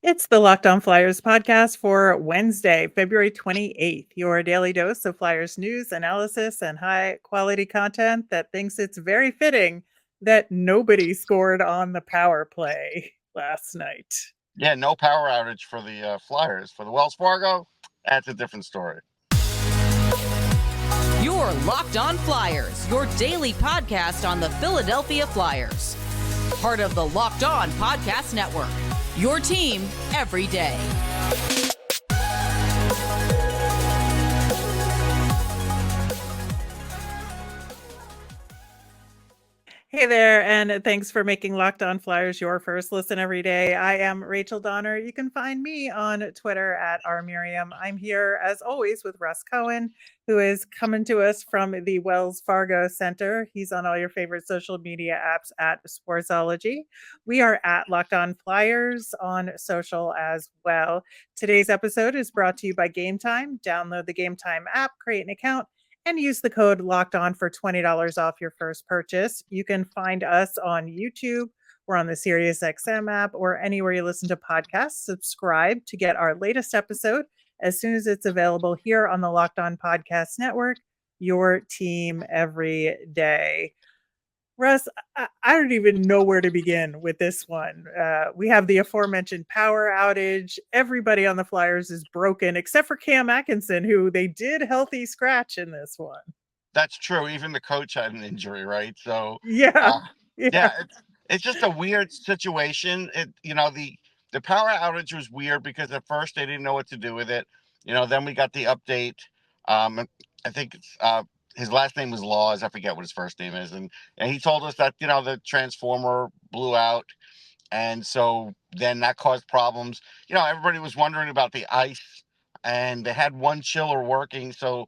It's the Locked On Flyers podcast for Wednesday, February 28th, your daily dose of Flyers news, analysis, and high quality content that thinks it's very fitting that nobody scored on the power play last night. Yeah, no power outage for the Flyers. For the Wells Fargo, that's a different story. You're Locked On Flyers, your daily podcast on the Philadelphia Flyers. Part of the Locked On Podcast Network, your team every day. Hey there, and thanks for making Locked On Flyers your first listen every day. I am Rachel Donner. You can find me on Twitter at rmiriam. I'm here, as always, with Russ Cohen, who is coming to us from the Wells Fargo Center. He's on all your favorite social media apps at Sportsology. We are at Locked On Flyers on social as well. Today's episode is brought to you by Gametime. Download the Gametime app, create an account, and use the code Locked On for $20 off your first purchase. You can find us on YouTube. We're on the SiriusXM app or anywhere you listen to podcasts. Subscribe to get our latest episode as soon as it's available here on the Locked On Podcast Network, your team every day. Russ, I don't even know where to begin with this one. We have the aforementioned power outage. Everybody on the Flyers is broken, except for Cam Atkinson, who they did healthy scratch in this one. That's true. Even the coach had an injury, right? So, Yeah. it's just a weird situation. The power outage was weird because at first they didn't know what to do with it. Then we got the update. I think it's his last name was Laws. I forget what his first name is, and he told us that the transformer blew out, and so then that caused problems. Everybody was wondering about the ice, and they had one chiller working, so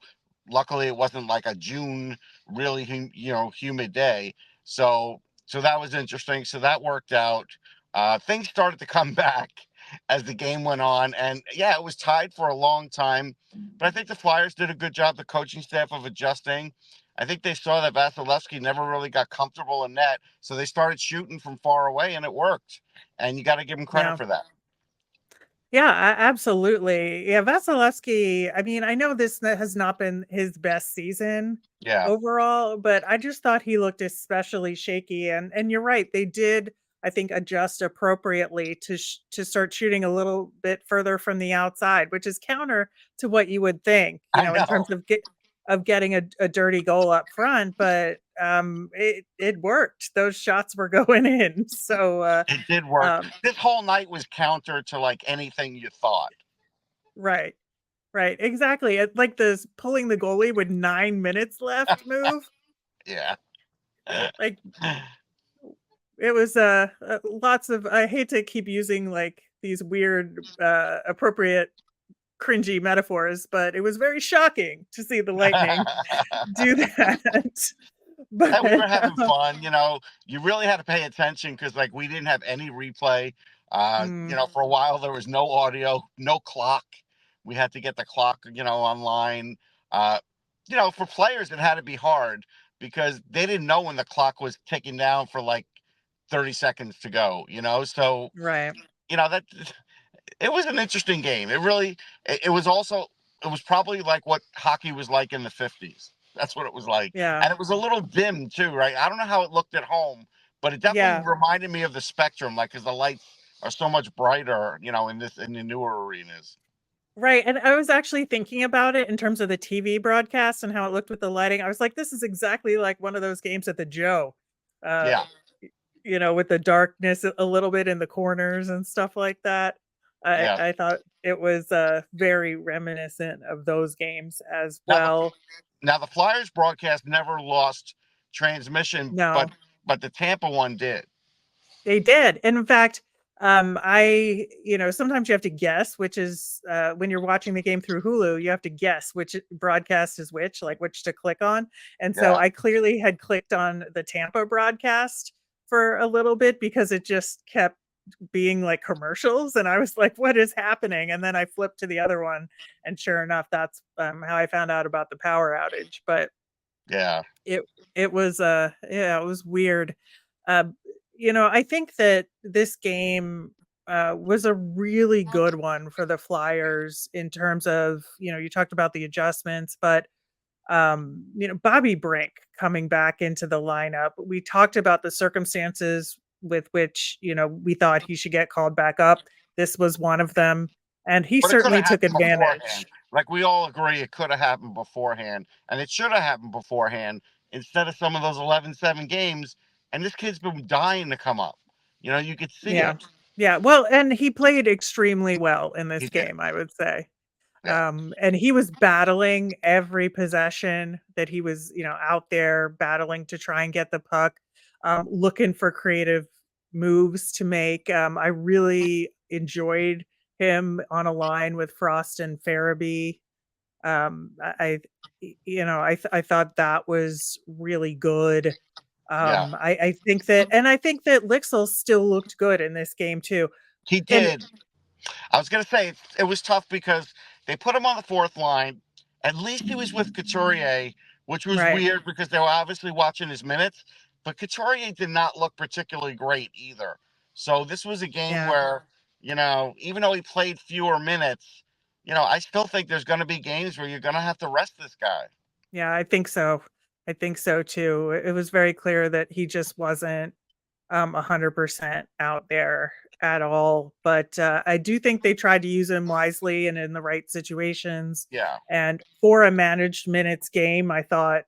luckily it wasn't like a June really humid day. So that was interesting. So that worked out. Things started to come back as the game went on, and yeah, it was tied for a long time. But I think the Flyers did a good job, the coaching staff, of adjusting. I think they saw that Vasilevsky never really got comfortable in net, so they started shooting from far away, and it worked. And you got to give them credit for that. Yeah, absolutely. Yeah, Vasilevsky, I mean, I know this has not been his best season overall, but I just thought he looked especially shaky. And you're right, they did, I think, adjust appropriately to start shooting a little bit further from the outside, which is counter to what you would think, in terms of getting a dirty goal up front. But it worked. Those shots were going in. So it did work. This whole night was counter to like anything you thought. Right. Right, exactly. Like this pulling the goalie with 9 minutes left move. Yeah. Like it was lots of, I hate to keep using like these weird appropriate cringy metaphors, but it was very shocking to see the Lightning do that. But we were having fun, you really had to pay attention because like we didn't have any replay. For a while there was no audio, no clock. We had to get the clock, online. For players, it had to be hard because they didn't know when the clock was ticking down for like 30 seconds to go, So, right. That it was an interesting game. It was probably like what hockey was like in the 50s. That's what it was like. Yeah. And it was a little dim too, right? I don't know how it looked at home, but it definitely reminded me of the Spectrum, like because the lights are so much brighter, in the newer arenas. Right, and I was actually thinking about it in terms of the TV broadcast and how it looked with the lighting. I was like, this is exactly like one of those games at the Joe. Yeah. With the darkness a little bit in the corners and stuff like that. I thought it was very reminiscent of those games as well. Now the Flyers broadcast never lost transmission, but the Tampa one did. They did. And in fact, sometimes you have to guess, which is when you're watching the game through Hulu, you have to guess which broadcast is which, like which to click on. And so I clearly had clicked on the Tampa broadcast for a little bit because it just kept being like commercials. And I was like, what is happening? And then I flipped to the other one. And sure enough, that's how I found out about the power outage. But it was weird. I think that this game was a really good one for the Flyers in terms of, you talked about the adjustments, but Bobby Brink coming back into the lineup. We talked about the circumstances with which, we thought he should get called back up. This was one of them, and he But it could certainly have took happened beforehand. advantage. Like we all agree, it could have happened beforehand, and it should have happened beforehand instead of some of those 11-7 games. And this kid's been dying to come up. You could see Yeah. it. Yeah. Well, and he played extremely well in He this did. game, I would say. Yeah. And he was battling every possession that he was, out there battling to try and get the puck, looking for creative moves to make. I really enjoyed him on a line with Frost and Farabee. I thought that was really good. Yeah. I think that Lixel still looked good in this game too. He And did. I was gonna say it was tough because they put him on the fourth line. At least he was with Couturier, which was right, weird because they were obviously watching his minutes. But Couturier did not look particularly great either. So this was a game yeah. where, even though he played fewer minutes, I still think there's going to be games where you're going to have to rest this guy. Yeah, I think so. I think so too. It was very clear that he just wasn't 100% out there at all. But I do think they tried to use him wisely and in the right situations. Yeah. And for a managed minutes game, I thought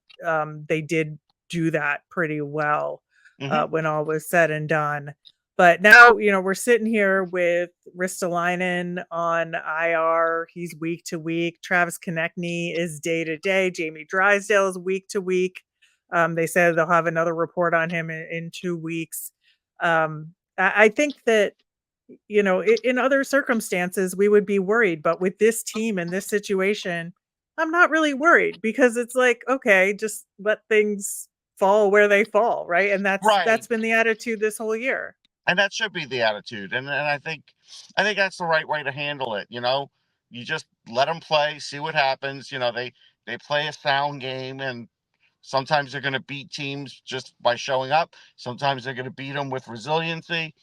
they did do that pretty well Hmm. when all was said and done. But now, we're sitting here with Ristolainen on IR. He's week to week. Travis Konechny is day to day. Jamie Drysdale is week to week. They said they'll have another report on him in 2 weeks. I think that, in other circumstances, we would be worried. But with this team and this situation, I'm not really worried because it's like, okay, just let things fall where they fall. Right. And that's Right. been the attitude this whole year. And that should be the attitude. And I think that's the right way to handle it. You just let them play, see what happens. They play a sound game, and sometimes they're going to beat teams just by showing up. Sometimes they're going to beat them with resiliency.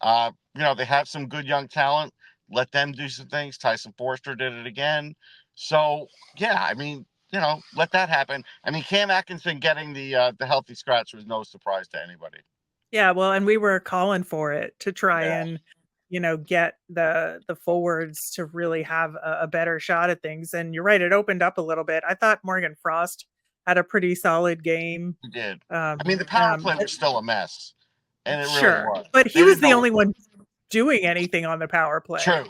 They have some good young talent. Let them do some things. Tyson Forster did it again. So yeah, let that happen. Cam Atkinson getting the healthy scratch was no surprise to anybody. Yeah, well, and we were calling for it to try Yeah, and, get the forwards to really have a better shot at things. And you're right, it opened up a little bit. I thought Morgan Frost had a pretty solid game. he did. Um, The power play but was still a mess, and it really sure, was. but They he was didn't the know. only one doing anything on the power play. True.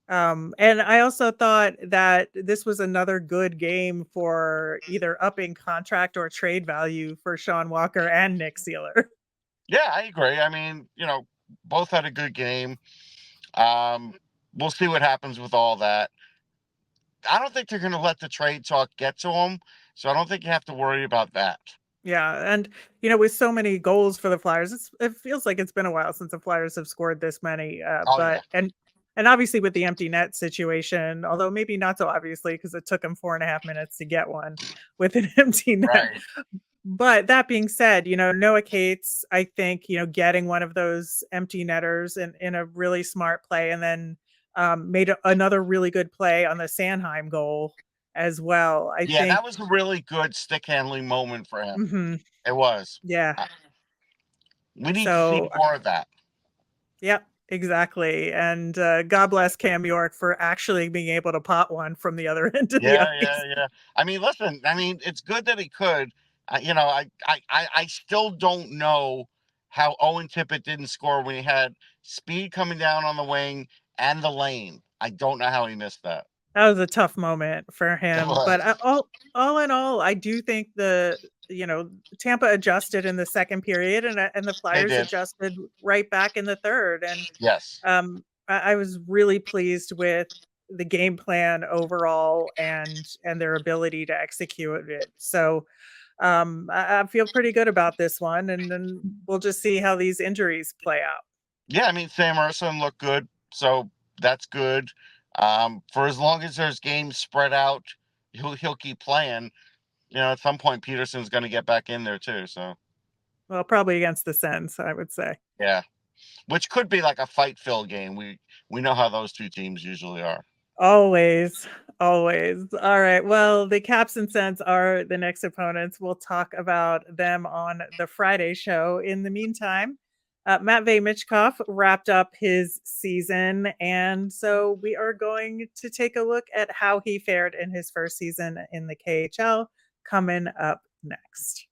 And I also thought that this was another good game for either upping contract or trade value for Sean Walker and Nick Seeler. Yeah, I agree. Both had a good game. We'll see what happens with all that. I don't think they're going to let the trade talk get to them, so I don't think you have to worry about that. Yeah, and with so many goals for the Flyers, it feels like it's been a while since the Flyers have scored this many. Oh yeah, But obviously with the empty net situation, although maybe not so obviously because it took them 4.5 minutes to get one with an empty net. right. But that being said, Noah Cates, I think, getting one of those empty netters in a really smart play, and then made another really good play on the Sanheim goal as well. I Yeah, think. that was a really good stick handling moment for him. Mhm, It was. yeah. Uh, We need to see So more of that. yep, exactly. And God bless Cam York for actually being able to pot one from the other end of the Yeah, ice. yeah, yeah. Listen. It's good that he could. I still don't know how Owen Tippett didn't score when he had speed coming down on the wing and the lane. I don't know how he missed that. That was a tough moment for It him. But was. all in all, I do think Tampa adjusted in the second period, and the They Flyers did. adjusted right back in the third. And Yes. I was really pleased with the game plan overall and their ability to execute it. So I feel pretty good about this one, and then we'll just see how these injuries play out. Yeah, Sam Urson looked good, so that's good. For as long as there's games spread out, he'll keep playing. At some point Peterson's going to get back in there too. So Well, probably against the Sens, I would say. yeah, which could be like a fight-filled game. We know how those two teams usually are. Always, always. All right. Well, the Caps and Sens are the next opponents. We'll talk about them on the Friday show. In the meantime, Matvei Michkov wrapped up his season, and so we are going to take a look at how he fared in his first season in the KHL coming up next.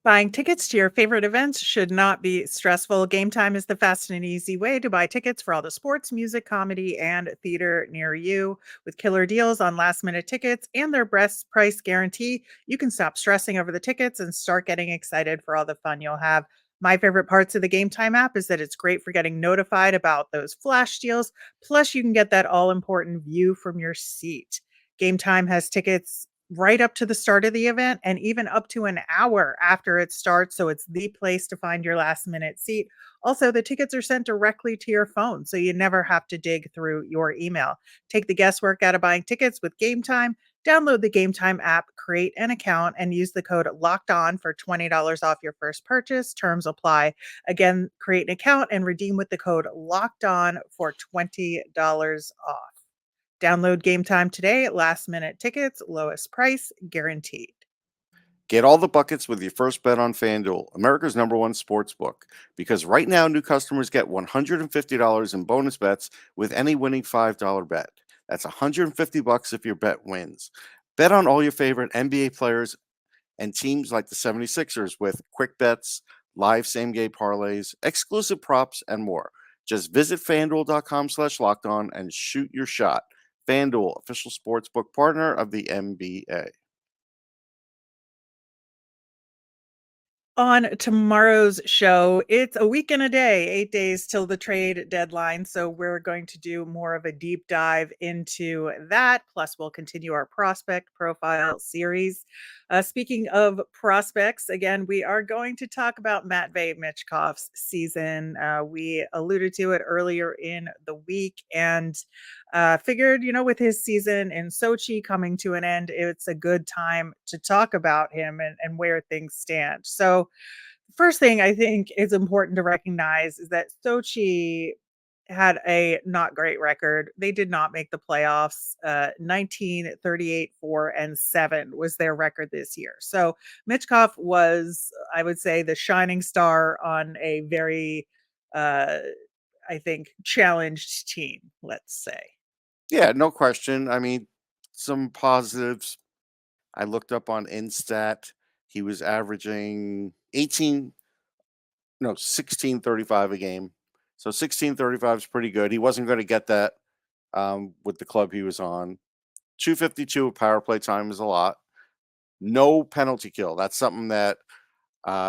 Buying tickets to your favorite events should not be stressful. Gametime is the fast and easy way to buy tickets for all the sports, music, comedy, and theater near you. With killer deals on last-minute tickets and their best price guarantee, you can stop stressing over the tickets and start getting excited for all the fun you'll have. My favorite parts of the Gametime app is that it's great for getting notified about those flash deals. Plus, you can get that all-important view from your seat. Gametime has tickets right up to the start of the event and even up to an hour after it starts. So it's the place to find your last minute seat. Also, the tickets are sent directly to your phone, so you never have to dig through your email. Take the guesswork out of buying tickets with Gametime. Download the Gametime app, create an account, and use the code Locked On for $20 off your first purchase. Terms apply. Again, create an account and redeem with the code Locked On for $20 off. Download Gametime today. Last minute tickets, lowest price guaranteed. Get all the buckets with your first bet on FanDuel, America's #1 sports book. Because right now, new customers get $150 in bonus bets with any winning $5 bet. That's $150 if your bet wins. Bet on all your favorite NBA players and teams like the 76ers with quick bets, live same-game parlays, exclusive props, and more. Just visit FanDuel.com/lockedon and shoot your shot. FanDuel, official sportsbook partner of the NBA. On tomorrow's show, it's a week and a day, 8 days till the trade deadline. So we're going to do more of a deep dive into that. Plus, we'll continue our prospect profile series. Speaking of prospects, again, we are going to talk about Matvei Michkov's season. We alluded to it earlier in the week and figured, with his season in Sochi coming to an end, it's a good time to talk about him and where things stand. So, first thing I think is important to recognize is that Sochi had a not great record. They did not make the playoffs. 19, 38, 4, and 7 was their record this year. So Michkov was, I would say, the shining star on a very, I think, challenged team, let's say. Yeah, no question. I mean, some positives. I looked up on Instat. He was averaging 16.35 a game. So 16.35 is pretty good. He wasn't going to get that with the club he was on. 252 of power play time is a lot. No penalty kill. That's something that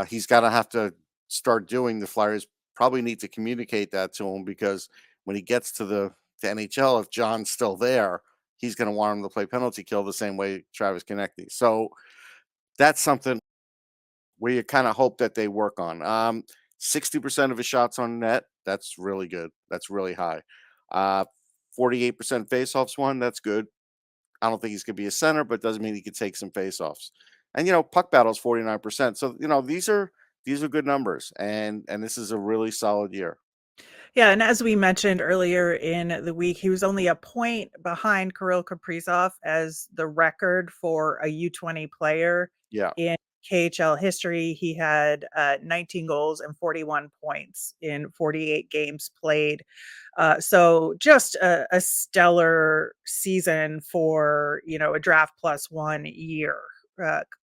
he's got to have to start doing. The Flyers probably need to communicate that to him because when he gets to the NHL, if John's still there, he's going to want him to play penalty kill the same way Travis Konecny. So that's something where you kind of hope that they work on. 60% of his shots on net, that's really good. That's really high. 48% faceoffs won, that's good. I don't think he's going to be a center, but doesn't mean he could take some faceoffs. And puck battles 49%. So these are good numbers, and this is a really solid year. Yeah, and as we mentioned earlier in the week, he was only a point behind Kirill Kaprizov as the record for a U20 player in KHL history. He had 19 goals and 41 points in 48 games played. So just a stellar season for, a draft plus 1 year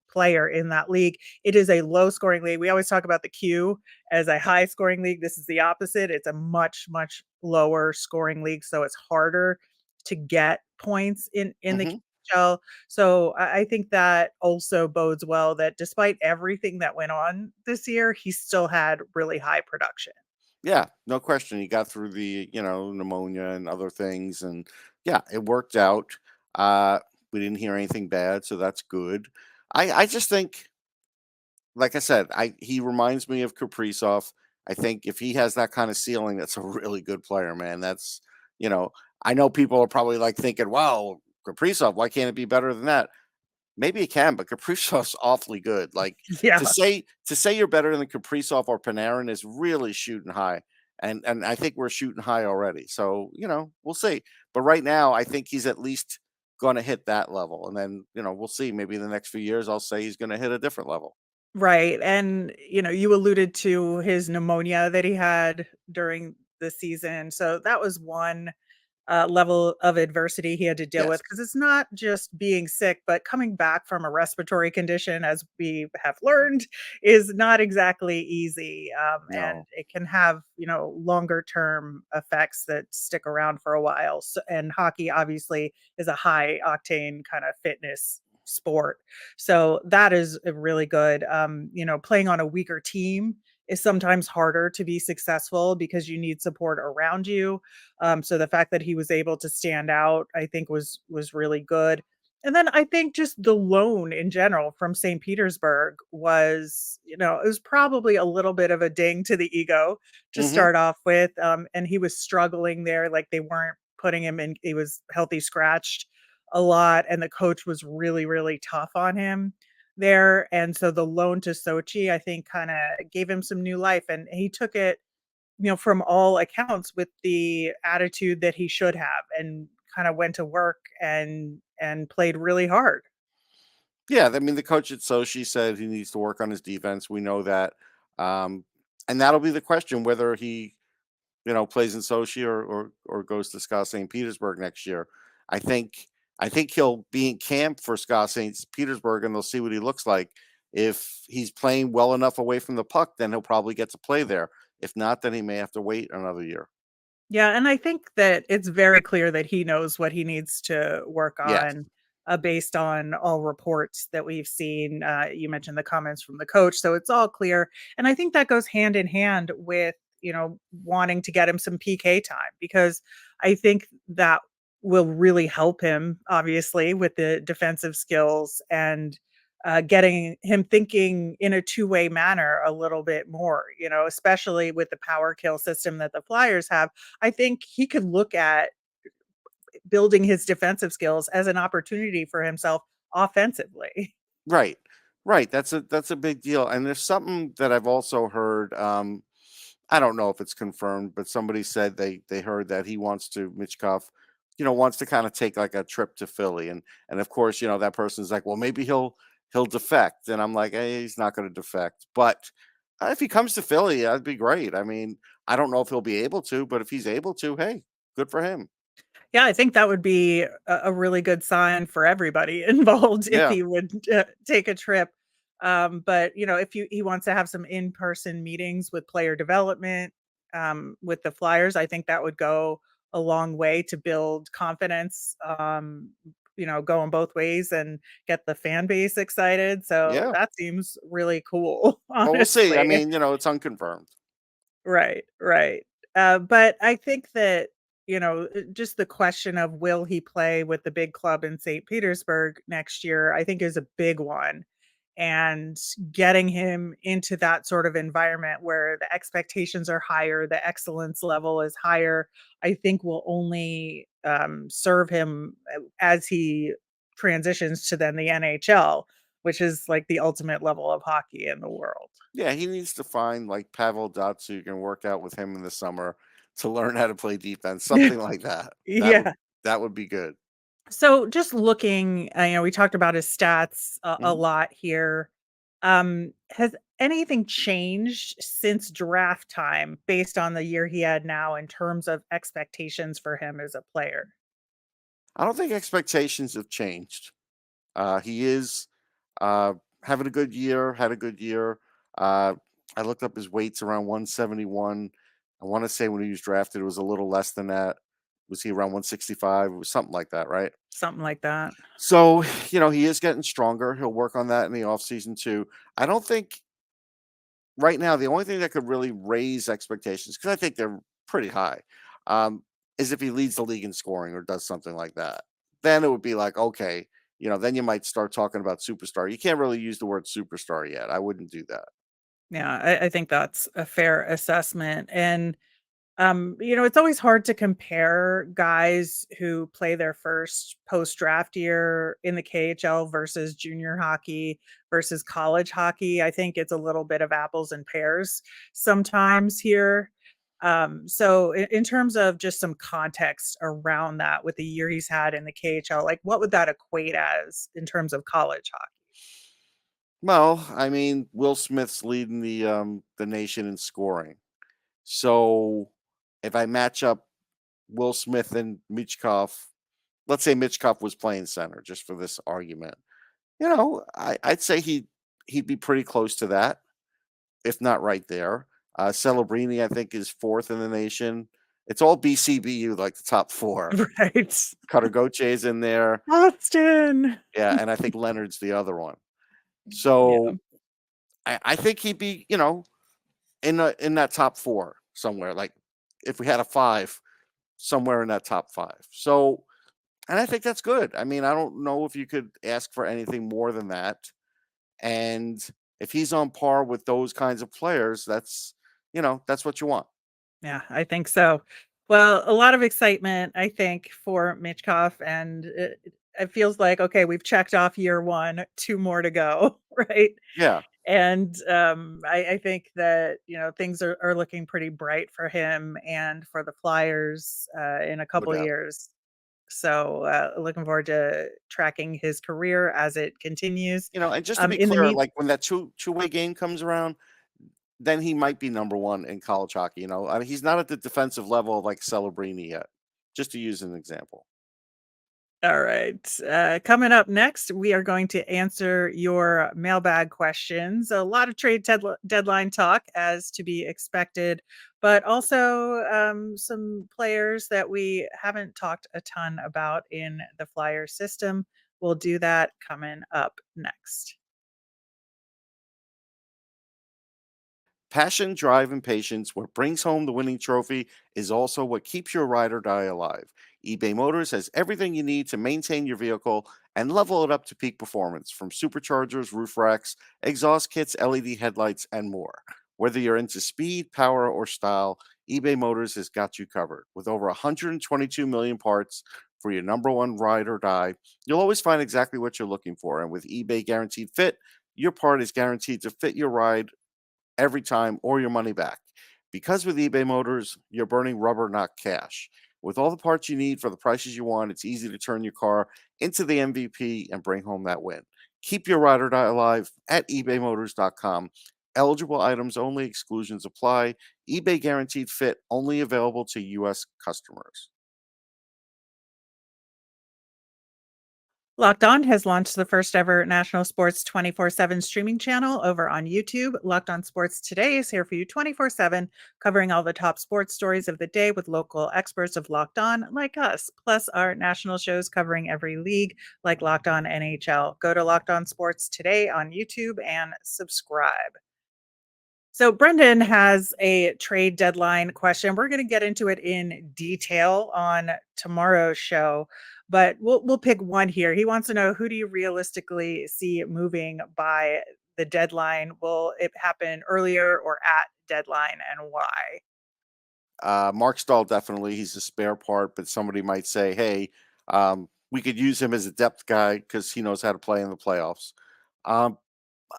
player in that league. It is a low scoring league. We always talk about the Q as a high scoring league. This is the opposite. It's a much, much lower scoring league. So it's harder to get points in the KHL. So I think that also bodes well that despite everything that went on this year, he still had really high production. Yeah, no question. He got through the, pneumonia and other things. And yeah, it worked out. We didn't hear anything bad. So that's good. I just think, like I said, he reminds me of Kaprizov. I think if he has that kind of ceiling, that's a really good player, man. That's, I know people are probably like thinking, wow, Kaprizov, why can't it be better than that? maybe it can, but Kaprizov's awfully good. Like Yeah. to say you're better than Kaprizov or Panarin is really shooting high. And I think we're shooting high already. So, we'll see. But right now, I think he's at least going to hit that level. And then, we'll see. Maybe in the next few years, I'll say he's going to hit a different level. Right. And, you alluded to his pneumonia that he had during the season. So that was one level of adversity he had to deal with Yes. because it's not just being sick, but coming back from a respiratory condition, as we have learned, is not exactly easy. And No. it can have, longer term effects that stick around for a while. So, and hockey obviously is a high octane kind of fitness sport. So that is really good. Playing on a weaker team is sometimes harder to be successful because you need support around you. So the fact that he was able to stand out, I think was really good. And then I think just the loan in general from St. Petersburg was, it was probably a little bit of a ding to the ego to Hmm. start off with. And he was struggling there, like they weren't putting him in. He was healthy scratched a lot, and the coach was really, really tough on him there. And so the loan to Sochi, I think, kind of gave him some new life, and he took it from all accounts with the attitude that he should have and kind of went to work and played really hard. Yeah. I mean, the coach at Sochi said he needs to work on his defense. We know that. Um, and that'll be the question whether he plays in Sochi or goes to SKA St. Petersburg next year. I think I think he'll be in camp for SKA St. Petersburg, and they'll see what he looks like. If he's playing well enough away from the puck, then he'll probably get to play there. If not, then he may have to wait another year. Yeah, and I think that it's very clear that he knows what he needs to work Yes. on, based on all reports that we've seen. You mentioned the comments from the coach, so it's all clear. And I think that goes hand in hand with, wanting to get him some PK time because I think that will really help him, obviously, with the defensive skills and getting him thinking in a two-way manner a little bit more, especially with the power kill system that the Flyers have. I think he could look at building his defensive skills as an opportunity for himself offensively. Right. Right. That's a big deal. And there's something that I've also heard. I don't know if it's confirmed, but somebody said they heard that he wants to Michkov, wants to kind of take like a trip to Philly, and of course, that person's like, well, maybe he'll defect, and I'm like, hey, he's not going to defect, but if he comes to Philly, that'd be great. I mean, I don't know if he'll be able to, but if he's able to, hey, good for him. Yeah, I think that would be a really good sign for everybody involved if Yeah, he would take a trip. But if he wants to have some in-person meetings with player development, with the Flyers, I think that would go a long way to build confidence. Going both ways and get the fan base excited. So yeah. that seems really cool, Well, we'll see. I honestly. mean, it's unconfirmed. Right, right. But I think that, just the question of will he play with the big club in St. Petersburg next year, I think is a big one. And getting him into that sort of environment where the expectations are higher, the excellence level is higher, I think will only serve him as he transitions to then the NHL, which is like the ultimate level of hockey in the world. Yeah, he needs to find like Pavel Datsyuk and work out with him in the summer to learn how to play defense, something like that. Yeah. That would be good. So just looking, we talked about his stats a Mhm. lot here. Has anything changed since draft time based on the year he had now in terms of expectations for him as a player? I don't think expectations have changed. He is uh, having a good year, had a good year. Uh, I looked up his weights around 171. I want to say when he was drafted, it was a little less than that. Was he around 165? It was something like that, right? Something like that. So, he is getting stronger. He'll work on that in the offseason too. I don't think right now the only thing that could really raise expectations, because I think they're pretty high, um, is if he leads the league in scoring or does something like that. Then it would be like, okay, then you might start talking about superstar. You can't really use the word superstar yet. I wouldn't do that. Yeah, I think that's a fair assessment. And It's always hard to compare guys who play their first post-draft year in the KHL versus junior hockey versus college hockey. I think it's a little bit of apples and pears sometimes here. So in terms of just some context around that with the year he's had in the KHL, like what would that equate as in terms of college hockey? Well, I mean, Will Smith's leading the nation in scoring. So if I match up Will Smith and Michkov, let's say Michkov was playing center, just for this argument. I'd say he'd be pretty close to that, if not right there. Celebrini, I think, is fourth in the nation. It's all BCBU, like the top four. Right. Cutter Gauthier in there. Austin. Yeah, and I think Leonard's the other one. Yeah. So I think he'd be, in that top four somewhere. Like if we had a five, somewhere in that top five. So, and I think that's good. I mean, I don't know if you could ask for anything more than that. And if he's on par with those kinds of players, that's what you want. Yeah, I think so. Well, a lot of excitement, I think, for Michkov, and it feels like, okay, we've checked off year one, two more to go, right? Yeah, And I think that, things are looking pretty bright for him and for the Flyers in a no couple doubt. years. So looking forward to tracking his career as it continues. And just to be In the clear, mean, like when that two-way game comes around, then he might be number one in college hockey. I mean, he's not at the defensive level like Celebrini yet. Just to use an example. All right. Coming up next, we are going to answer your mailbag questions. A lot of trade deadline talk, as to be expected, but also some players that we haven't talked a ton about in the Flyer system. We'll do that coming up next. Passion, drive, and patience, what brings home the winning trophy, is also what keeps your ride or die alive. eBay Motors has everything you need to maintain your vehicle and level it up to peak performance, from superchargers, roof racks, exhaust kits, LED headlights, and more. Whether you're into speed, power, or style, eBay Motors has got you covered. With over 122 million parts for your number one ride or die, you'll always find exactly what you're looking for. And with eBay Guaranteed Fit, your part is guaranteed to fit your ride every time or your money back. Because with eBay Motors, you're burning rubber, not cash. With all the parts you need for the prices you want, it's easy to turn your car into the MVP and bring home that win. Keep your ride or die alive at ebaymotors.com. Eligible items only, exclusions apply. eBay Guaranteed Fit only available to U.S. customers. Locked On has launched the first ever national sports 24/7 streaming channel over on YouTube. Locked On Sports Today is here for you 24/7, covering all the top sports stories of the day with local experts of Locked On, like us, plus our national shows covering every league, like Locked On NHL. Go to Locked On Sports Today on YouTube and subscribe. So Brendan has a trade deadline question. We're going to get into it in detail on tomorrow's show, but we'll pick one here. He wants to know, who do you realistically see moving by the deadline? Will it happen earlier or at deadline, and why? Mark Stahl, definitely. He's a spare part, but somebody might say, hey, we could use him as a depth guy because he knows how to play in the playoffs. Um,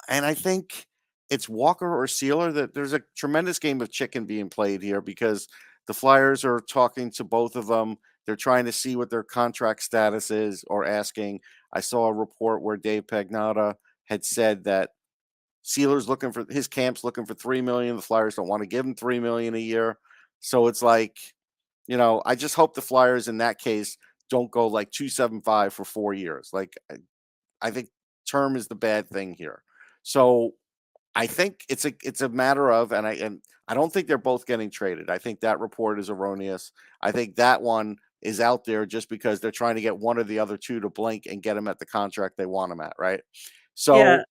and I think it's Walker or Sealer. That there's a tremendous game of chicken being played here, because the Flyers are talking to both of them. They're trying to see what their contract status is, or asking. I saw a report where Dave Pagnotta had said that Sealer's looking for, his camp's looking for $3 million. The Flyers don't want to give him $3 million a year. So it's like, I just hope the Flyers in that case don't go like 275 for 4 years. Like, I think term is the bad thing here. So I think it's a matter of, and I don't think they're both getting traded. I think that report is erroneous. I think that one is out there just because they're trying to get one or the other two to blink and get them at the contract they want them at, right? Yeah, So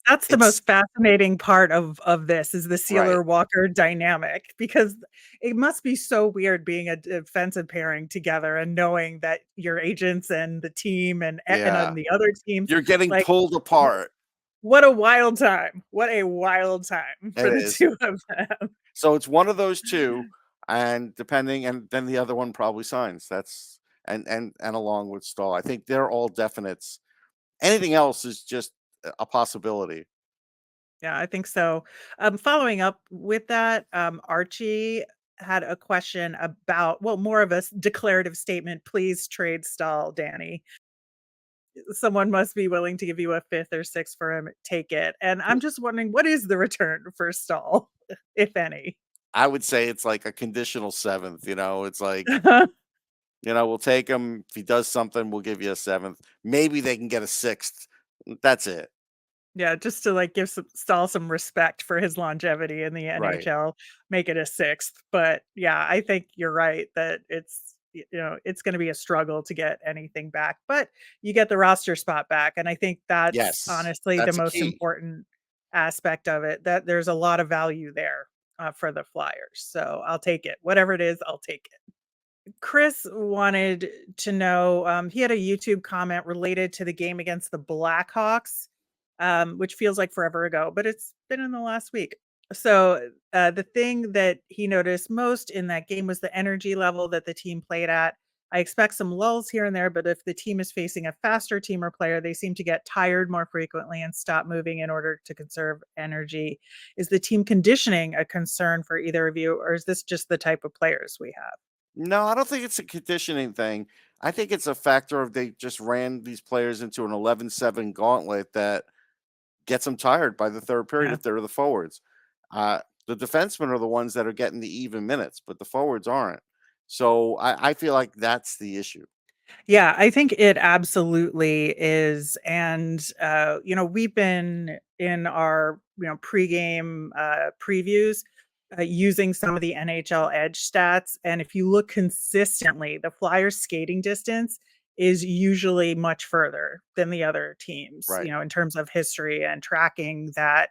that's the it's most fascinating part of this, is the right. Sealer Walker dynamic, because it must be so weird being a defensive pairing together and knowing that your agents and the team and Yeah, on the other teams, you're getting like, pulled wh- apart. what a wild time. What a wild time It for the is. two of them. So it's one of those two. and then the other one probably signs. That's and along with Stahl, I think they're all definites. Anything else is just a possibility. Yeah, I think so. Following up with that, Archie had a question about, well, more of a declarative statement. Please trade Stahl, Danny. Someone must be willing to give you a fifth or sixth for him. Take it. And I'm just wondering, what is the return for Stahl, if any? I would say it's like a conditional seventh. It's like, we'll take him. If he does something, we'll give you a seventh. Maybe they can get a sixth. That's it. Yeah, just to like give Stahl some respect for his longevity in the Right. NHL, make it a sixth. But yeah, I think you're right that it's going to be a struggle to get anything back. But you get the roster spot back, and I think that's Yes. honestly the That's a most key. important aspect of it. That there's a lot of value there for the Flyers. So I'll take it, whatever it is. I'll take it. Chris wanted to know, he had a YouTube comment related to the game against the Blackhawks, which feels like forever ago, but it's been in the last week. So the thing that he noticed most in that game was the energy level that the team played at. I expect some lulls here and there, but if the team is facing a faster team or player, they seem to get tired more frequently and stop moving in order to conserve energy. Is the team conditioning a concern for either of you, or is this just the type of players we have? No, I don't think it's a conditioning thing. I think it's a factor of they just ran these players into an 11-7 gauntlet that gets them tired by the third period Yeah. if they're the forwards. The defensemen are the ones that are getting the even minutes, but the forwards aren't. So I feel like that's the issue. Yeah, I think it absolutely is. And, we've been in our, pregame previews using some of the NHL Edge stats. And if you look consistently, the Flyers skating distance is usually much further than the other teams, Right. in terms of history and tracking that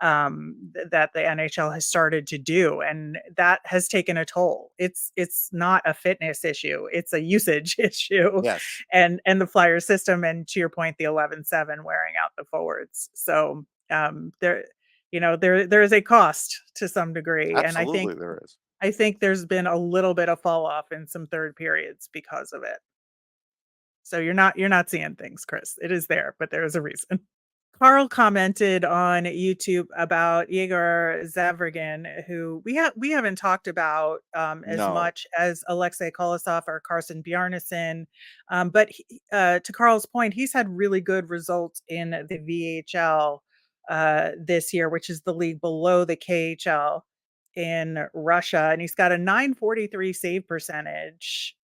the NHL has started to do, and that has taken a toll. It's not a fitness issue; it's a usage issue, Yes. and the Flyer system, and to your point, the 11-7 wearing out the forwards. So there is a cost to some degree, and Absolutely there is. I think there's been a little bit of fall off in some third periods because of it. So you're not seeing things, Chris. It is there, but there is a reason. Carl commented on YouTube about Igor Zavragin, who we haven't talked about as No. much as Alexei Kolosov or Carson Bjarnason. But to Carl's point, he's had really good results in the VHL this year, which is the league below the KHL in Russia, and he's got a 943 save percentage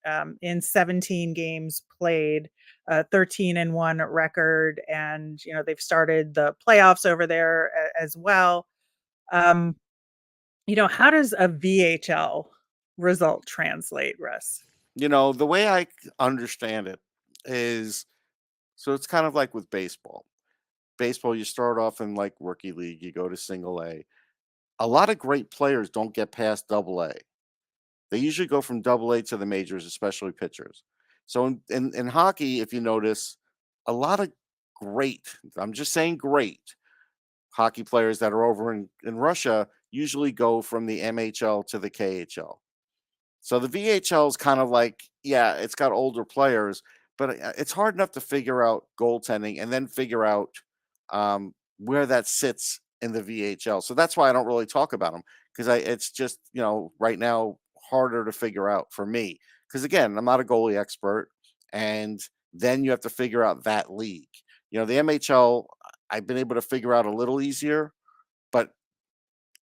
in 17 games played, 13-1 record, and they've started the playoffs over there as well. Um, how does a VHL result translate, Russ? The way I understand it is, so it's kind of like with baseball. Baseball, you start off in like rookie league, you go to single A. A lot of great players don't get past double A. They usually go from double A to the majors, especially pitchers. So in hockey, if you notice, a lot of great, I'm just saying great, hockey players that are over in Russia usually go from the MHL to the KHL. So the VHL is kind of like, yeah, it's got older players, but it's hard enough to figure out goaltending and then figure out where that sits in the VHL. So that's why I don't really talk about them, because it's just, right now harder to figure out for me. Because again, I'm not a goalie expert, and then you have to figure out that league. The MHL, I've been able to figure out a little easier, but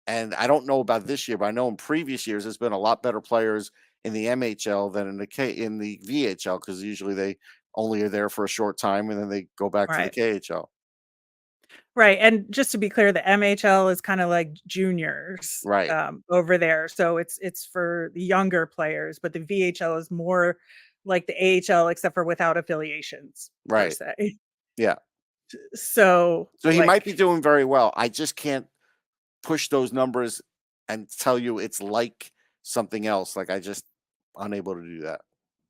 and I don't know about this year, but I know in previous years there's been a lot better players in the MHL than in the VHL, because usually they only are there for a short time and then they go back to the Right. KHL. Right, and just to be clear, the MHL is kinda like juniors, Right. over there, so it's for the younger players, but the VHL is more like the AHL except for without affiliations, per Right. se. Yeah. So, So he might be like doing very well. I just can't push those numbers and tell you it's like something else. Like I just unable to do that.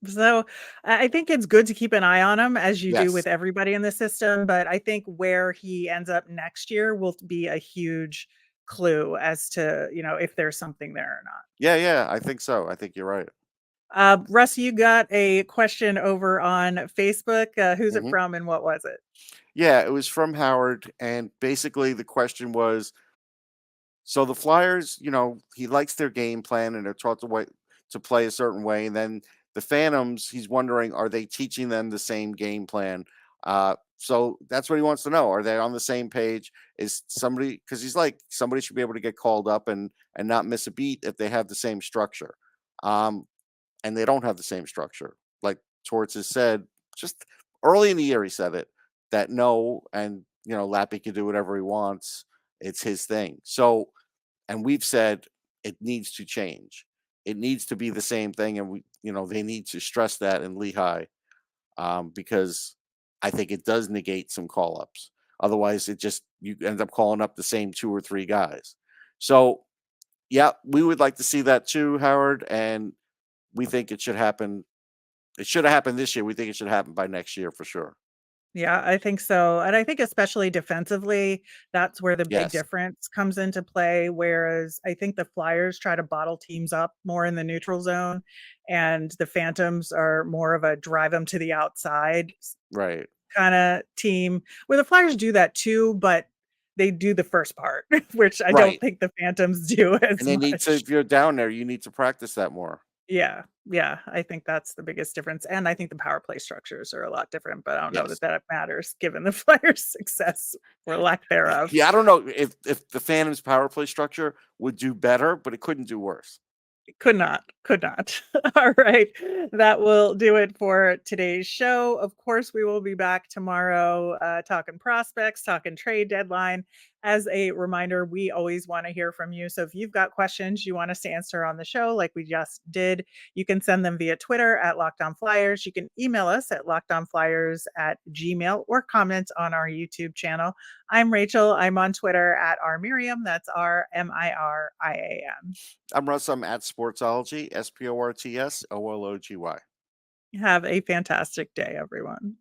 so, I think it's good to keep an eye on him as you do with Yes. everybody in the system, but I think where he ends up next year will be a huge clue as to, if there's something there or not. Yeah, I think so. I think you're right. Russ, you got a question over on Facebook. Who's it Mhm. from and what was it? Yeah, it was from Howard, and basically the question was, so the Flyers, he likes their game plan and they're taught to play a certain way, and then the Phantoms, he's wondering, are they teaching them the same game plan? So that's what he wants to know. Are they on the same page? Is somebody, because he's like, somebody should be able to get called up and not miss a beat if they have the same structure. And they don't have the same structure. Like Torts has said, just early in the year, he said it, that no, and Lappy can do whatever he wants. It's his thing. So, and we've said it needs to change. It needs to be the same thing, and they need to stress that in Lehigh, because I think it does negate some call ups. Otherwise, you end up calling up the same 2 or 3 guys. So, yeah, we would like to see that too, Howard, and we think it should happen. It should have happened this year. We think it should happen by next year for sure. Yeah, I think so. And I think especially defensively, that's where the big Yes. difference comes into play. Whereas I think the Flyers try to bottle teams up more in the neutral zone, and the Phantoms are more of a drive them to the outside Right. kind of team, where the Flyers do that too, but they do the first part, which I don't Right. think the Phantoms do as And they need to, much. if you're down there, you need to practice that more. Yeah, I think that's the biggest difference, and I think the power play structures are a lot different, but I don't know Yes. that matters given the Flyers' success or lack thereof. Yeah, I don't know if the Phantoms power play structure would do better, but it couldn't do worse. Could not. All right. That will do it for today's show. Of course, we will be back tomorrow talking prospects, talking trade deadline. As a reminder, we always want to hear from you. So if you've got questions you want us to answer on the show, like we just did, you can send them via Twitter at Locked On Flyers. You can email us at lockedonflyers@gmail.com or comment on our YouTube channel. I'm Rachel. I'm on Twitter at rmiriam. That's RMIRIAM. I'm Russ. I'm at Sportsology, SPORTSOLOGY. Have a fantastic day, everyone.